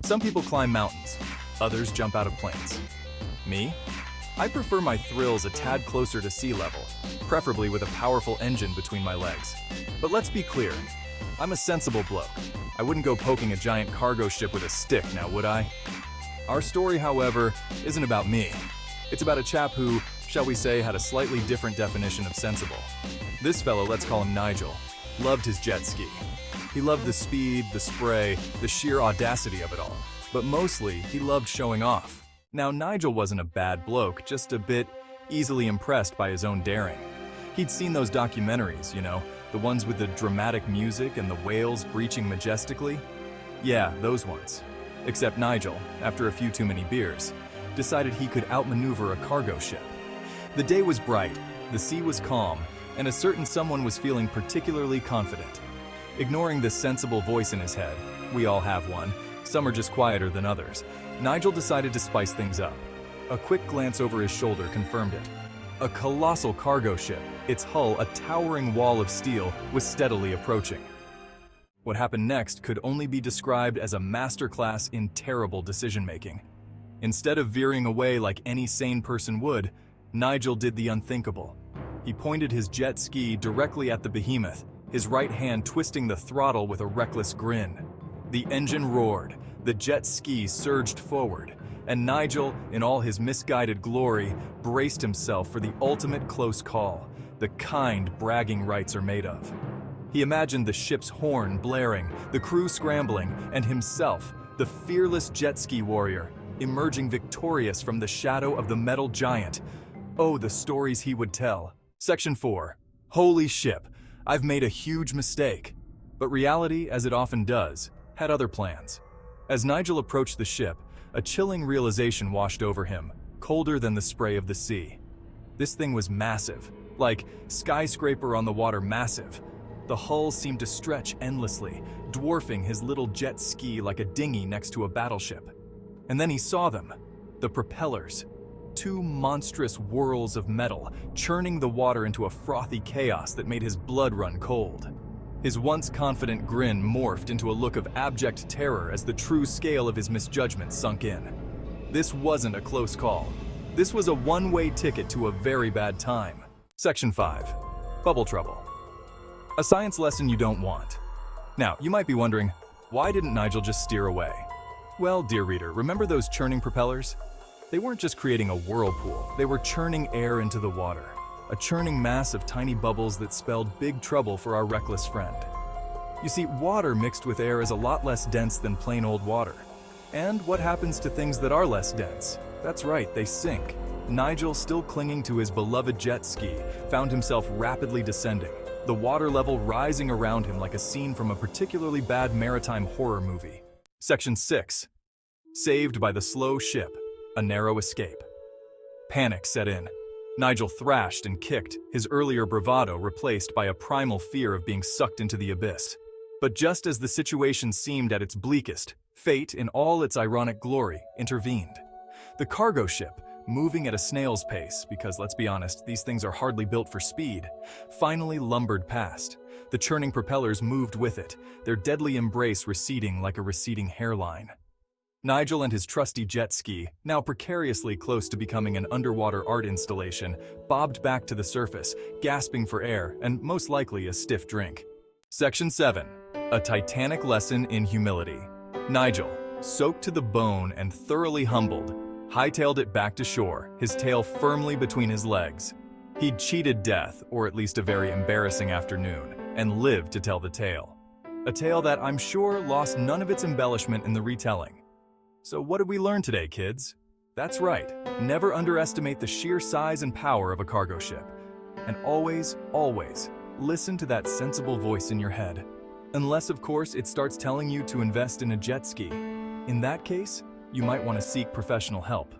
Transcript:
Some people climb mountains, others jump out of planes. Me? I prefer my thrills a tad closer to sea level, preferably with a powerful engine between my legs. But let's be clear, I'm a sensible bloke. I wouldn't go poking a giant cargo ship with a stick, now would I? Our story, however, isn't about me. It's about a chap who, shall we say, had a slightly different definition of sensible. This fellow, let's call him Nigel, loved his jet ski. He loved the speed, the spray, the sheer audacity of it all. But mostly, he loved showing off. Now, Nigel wasn't a bad bloke, just a bit easily impressed by his own daring. He'd seen those documentaries, you know, the ones with the dramatic music and the whales breaching majestically. Yeah, those ones. Except Nigel, after a few too many beers, decided he could outmaneuver a cargo ship. The day was bright, the sea was calm, and a certain someone was feeling particularly confident. Ignoring the sensible voice in his head, we all have one, some are just quieter than others, Nigel decided to spice things up. A quick glance over his shoulder confirmed it. A colossal cargo ship, its hull a towering wall of steel, was steadily approaching. What happened next could only be described as a masterclass in terrible decision-making. Instead of veering away like any sane person would, Nigel did the unthinkable. He pointed his jet ski directly at the behemoth, his right hand twisting the throttle with a reckless grin. The engine roared, the jet ski surged forward, and Nigel, in all his misguided glory, braced himself for the ultimate close call, the kind bragging rights are made of. He imagined the ship's horn blaring, the crew scrambling, and himself, the fearless jet ski warrior, emerging victorious from the shadow of the metal giant. Oh, the stories he would tell. Section 4. Holy ship, I've made a huge mistake. But reality, as it often does, had other plans. As Nigel approached the ship, a chilling realization washed over him, colder than the spray of the sea. This thing was massive, like skyscraper on the water massive. The hull seemed to stretch endlessly, dwarfing his little jet ski like a dinghy next to a battleship. And then he saw them, the propellers. Two monstrous whirls of metal, churning the water into a frothy chaos that made his blood run cold. His once confident grin morphed into a look of abject terror as the true scale of his misjudgment sunk in. This wasn't a close call. This was a one-way ticket to a very bad time. Section 5. Bubble trouble. A science lesson you don't want. Now, you might be wondering, why didn't Nigel just steer away? Well, dear reader, remember those churning propellers? They weren't just creating a whirlpool, they were churning air into the water. A churning mass of tiny bubbles that spelled big trouble for our reckless friend. You see, water mixed with air is a lot less dense than plain old water. And what happens to things that are less dense? That's right, they sink. Nigel, still clinging to his beloved jet ski, found himself rapidly descending, the water level rising around him like a scene from a particularly bad maritime horror movie. Section 6. Saved by the slow ship, a narrow escape. Panic set in. Nigel thrashed and kicked, his earlier bravado replaced by a primal fear of being sucked into the abyss. But just as the situation seemed at its bleakest, fate, in all its ironic glory, intervened. The cargo ship, moving at a snail's pace, because let's be honest, these things are hardly built for speed, finally lumbered past. The churning propellers moved with it, their deadly embrace receding like a receding hairline. Nigel and his trusty jet ski, now precariously close to becoming an underwater art installation, bobbed back to the surface, gasping for air and most likely a stiff drink. Section 7. A titanic lesson in humility. Nigel, soaked to the bone and thoroughly humbled, hightailed it back to shore, his tail firmly between his legs. He'd cheated death, or at least a very embarrassing afternoon, and lived to tell the tale. A tale that I'm sure lost none of its embellishment in the retelling. So what did we learn today, kids? That's right, never underestimate the sheer size and power of a cargo ship. And always, always, listen to that sensible voice in your head. Unless, of course, it starts telling you to invest in a jet ski. In that case, you might want to seek professional help.